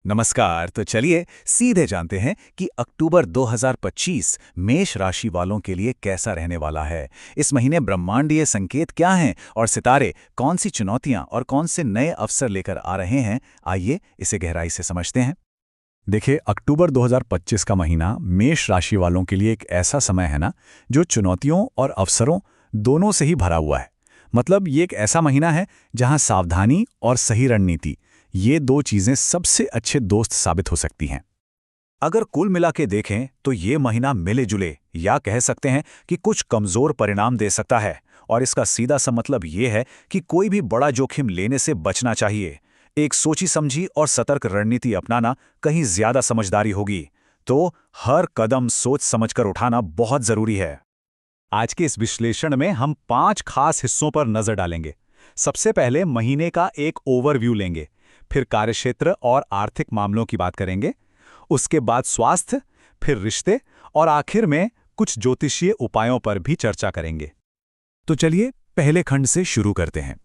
नमस्कार। तो चलिए सीधे जानते हैं कि अक्टूबर 2025 मेष राशि वालों के लिए कैसा रहने वाला है। इस महीने ब्रह्मांडीय संकेत क्या हैं और सितारे कौन सी चुनौतियां और कौन से नए अवसर लेकर आ रहे हैं। आइए इसे गहराई से समझते हैं। देखिए, अक्टूबर 2025 का महीना मेष राशि वालों के लिए एक ऐसा समय है ना, जो चुनौतियों और अवसरों दोनों से ही भरा हुआ है। मतलब ये एक ऐसा महीना है जहां सावधानी और सही रणनीति, ये दो चीजें सबसे अच्छे दोस्त साबित हो सकती हैं। अगर कुल मिला के देखें तो ये महीना मिले जुले या कह सकते हैं कि कुछ कमजोर परिणाम दे सकता है। और इसका सीधा सा मतलब ये है कि कोई भी बड़ा जोखिम लेने से बचना चाहिए। एक सोची समझी और सतर्क रणनीति अपनाना कहीं ज्यादा समझदारी होगी। तो हर कदम सोच समझकर उठाना बहुत जरूरी है। आज के इस विश्लेषण में हम 5 खास हिस्सों पर नजर डालेंगे। सबसे पहले महीने का एक ओवरव्यू लेंगे, फिर कार्यक्षेत्र और आर्थिक मामलों की बात करेंगे, उसके बाद स्वास्थ्य, फिर रिश्ते और आखिर में कुछ ज्योतिषीय उपायों पर भी चर्चा करेंगे। तो चलिए पहले खंड से शुरू करते हैं।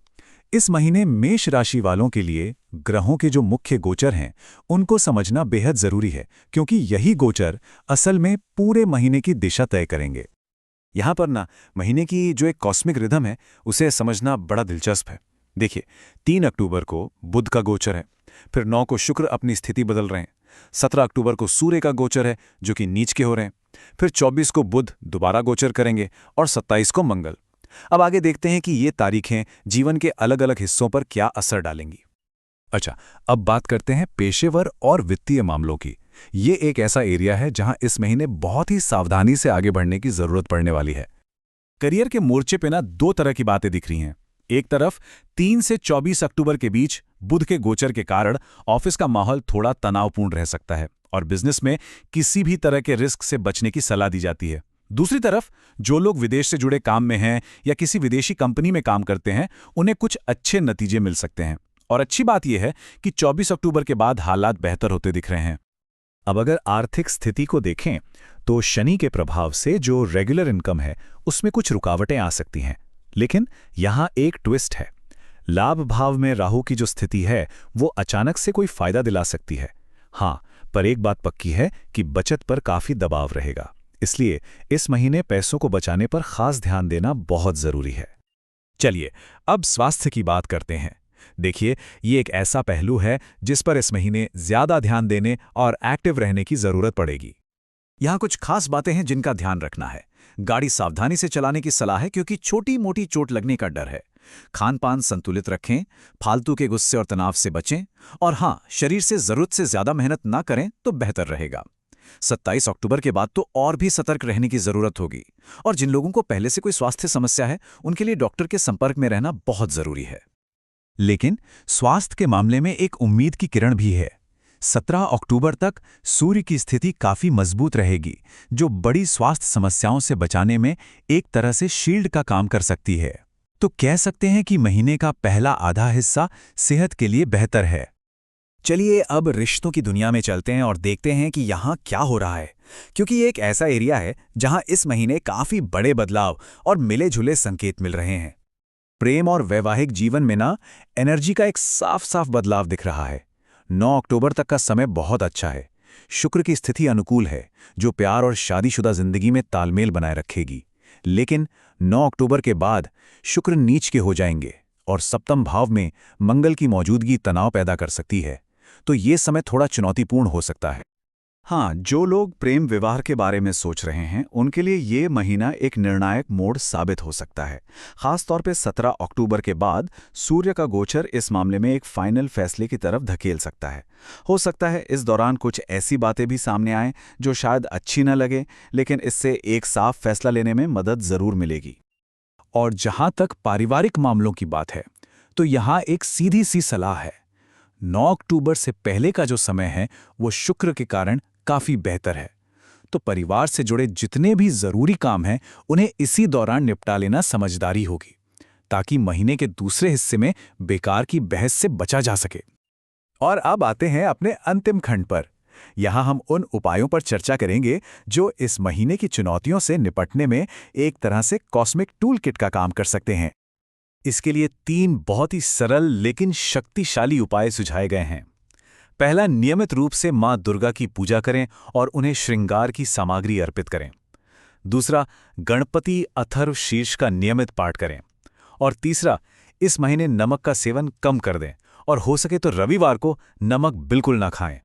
इस महीने मेष राशि वालों के लिए ग्रहों के जो मुख्य गोचर हैं, उनको समझना बेहद जरूरी है, क्योंकि यही गोचर असल में पूरे महीने की दिशा तय करेंगे। यहाँ पर ना महीने की जो एक कॉस्मिक रिदम है, उसे समझना बड़ा दिलचस्प है। देखिए, 3 अक्टूबर को बुध का गोचर है, फिर 9 को शुक्र अपनी स्थिति बदल रहे हैं, 17 अक्टूबर को सूर्य का गोचर है जो कि नीच के हो रहे हैं, फिर 24 को बुध दोबारा गोचर करेंगे और 27 को मंगल। अब आगे देखते हैं कि ये तारीखें जीवन के अलग अलग हिस्सों पर क्या असर डालेंगी। अच्छा, अब बात करते हैं पेशेवर और वित्तीय मामलों की। ये एक ऐसा एरिया है जहां इस महीने बहुत ही सावधानी से आगे बढ़ने की जरूरत पड़ने वाली है। करियर के मोर्चे पे ना दो तरह की बातें दिख रही हैं। एक तरफ 3 से 24 अक्टूबर के बीच बुध के गोचर के कारण ऑफिस का माहौल थोड़ा तनावपूर्ण रह सकता है और बिजनेस में किसी भी तरह के रिस्क से बचने की सलाह दी जाती है। दूसरी तरफ जो लोग विदेश से जुड़े काम में हैं या किसी विदेशी कंपनी में काम करते हैं, उन्हें कुछ अच्छे नतीजे मिल सकते हैं। और अच्छी बात यह है कि 24 अक्टूबर के बाद हालात बेहतर होते दिख रहे हैं। अब अगर आर्थिक स्थिति को देखें तो शनि के प्रभाव से जो रेगुलर इनकम है, उसमें कुछ रुकावटें आ सकती हैं। लेकिन यहाँ एक ट्विस्ट है। लाभ भाव में राहु की जो स्थिति है, वो अचानक से कोई फायदा दिला सकती है। हाँ, पर एक बात पक्की है कि बचत पर काफी दबाव रहेगा। इसलिए इस महीने पैसों को बचाने पर खास ध्यान देना बहुत जरूरी है। चलिए अब स्वास्थ्य की बात करते हैं। देखिए, ये एक ऐसा पहलू है जिस पर इस महीने ज्यादा ध्यान देने और एक्टिव रहने की जरूरत पड़ेगी। यहाँ कुछ खास बातें हैं जिनका ध्यान रखना है। गाड़ी सावधानी से चलाने की सलाह है, क्योंकि छोटी मोटी चोट लगने का डर है। खान पान संतुलित रखें, फालतू के गुस्से और तनाव से बचें, और हाँ, शरीर से जरूरत से ज्यादा मेहनत ना करें तो बेहतर रहेगा। 27 अक्टूबर के बाद तो और भी सतर्क रहने की जरूरत होगी। और जिन लोगों को पहले से कोई स्वास्थ्य समस्या है, उनके लिए डॉक्टर के संपर्क में रहना बहुत जरूरी है। लेकिन स्वास्थ्य के मामले में एक उम्मीद की किरण भी है। 17 अक्टूबर तक सूर्य की स्थिति काफी मजबूत रहेगी, जो बड़ी स्वास्थ्य समस्याओं से बचाने में एक तरह से शील्ड का काम कर सकती है। तो कह सकते हैं कि महीने का पहला आधा हिस्सा सेहत के लिए बेहतर है। चलिए अब रिश्तों की दुनिया में चलते हैं और देखते हैं कि यहाँ क्या हो रहा है, क्योंकि ये एक ऐसा एरिया है जहाँ इस महीने काफी बड़े बदलाव और मिले जुले संकेत मिल रहे हैं। प्रेम और वैवाहिक जीवन में ना एनर्जी का एक साफ साफ बदलाव दिख रहा है। 9 अक्टूबर तक का समय बहुत अच्छा है। शुक्र की स्थिति अनुकूल है, जो प्यार और शादीशुदा जिंदगी में तालमेल बनाए रखेगी। लेकिन 9 अक्टूबर के बाद शुक्र नीच के हो जाएंगे और सप्तम भाव में मंगल की मौजूदगी तनाव पैदा कर सकती है। तो ये समय थोड़ा चुनौतीपूर्ण हो सकता है। हाँ, जो लोग प्रेम विवाह के बारे में सोच रहे हैं, उनके लिए ये महीना एक निर्णायक मोड़ साबित हो सकता है। खासतौर पे 17 अक्टूबर के बाद सूर्य का गोचर इस मामले में एक फाइनल फैसले की तरफ धकेल सकता है। हो सकता है इस दौरान कुछ ऐसी बातें भी सामने आएं जो शायद अच्छी न लगे, लेकिन इससे एक साफ फैसला लेने में मदद जरूर मिलेगी। और जहां तक पारिवारिक मामलों की बात है, तो यहाँ एक सीधी सी सलाह है। 9 अक्टूबर से पहले का जो समय है, वो शुक्र के कारण काफी बेहतर है। तो परिवार से जुड़े जितने भी जरूरी काम हैं, उन्हें इसी दौरान निपटा लेना समझदारी होगी, ताकि महीने के दूसरे हिस्से में बेकार की बहस से बचा जा सके। और अब आते हैं अपने अंतिम खंड पर। यहाँ हम उन उपायों पर चर्चा करेंगे जो इस महीने की चुनौतियों से निपटने में एक तरह से कॉस्मिक टूल किट का काम कर सकते हैं। इसके लिए 3 बहुत ही सरल लेकिन शक्तिशाली उपाय सुझाए गए हैं। पहला, नियमित रूप से मां दुर्गा की पूजा करें और उन्हें श्रृंगार की सामग्री अर्पित करें। दूसरा, गणपति अथर्व शीर्ष का नियमित पाठ करें। और तीसरा, इस महीने नमक का सेवन कम कर दें और हो सके तो रविवार को नमक बिल्कुल ना खाएं।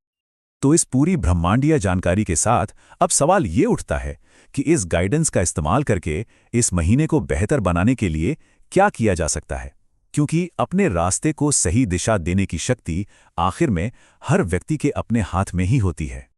तो इस पूरी ब्रह्मांडीय जानकारी के साथ अब सवाल ये उठता है कि इस गाइडेंस का इस्तेमाल करके इस महीने को बेहतर बनाने के लिए क्या किया जा सकता है, क्योंकि अपने रास्ते को सही दिशा देने की शक्ति आखिर में हर व्यक्ति के अपने हाथ में ही होती है।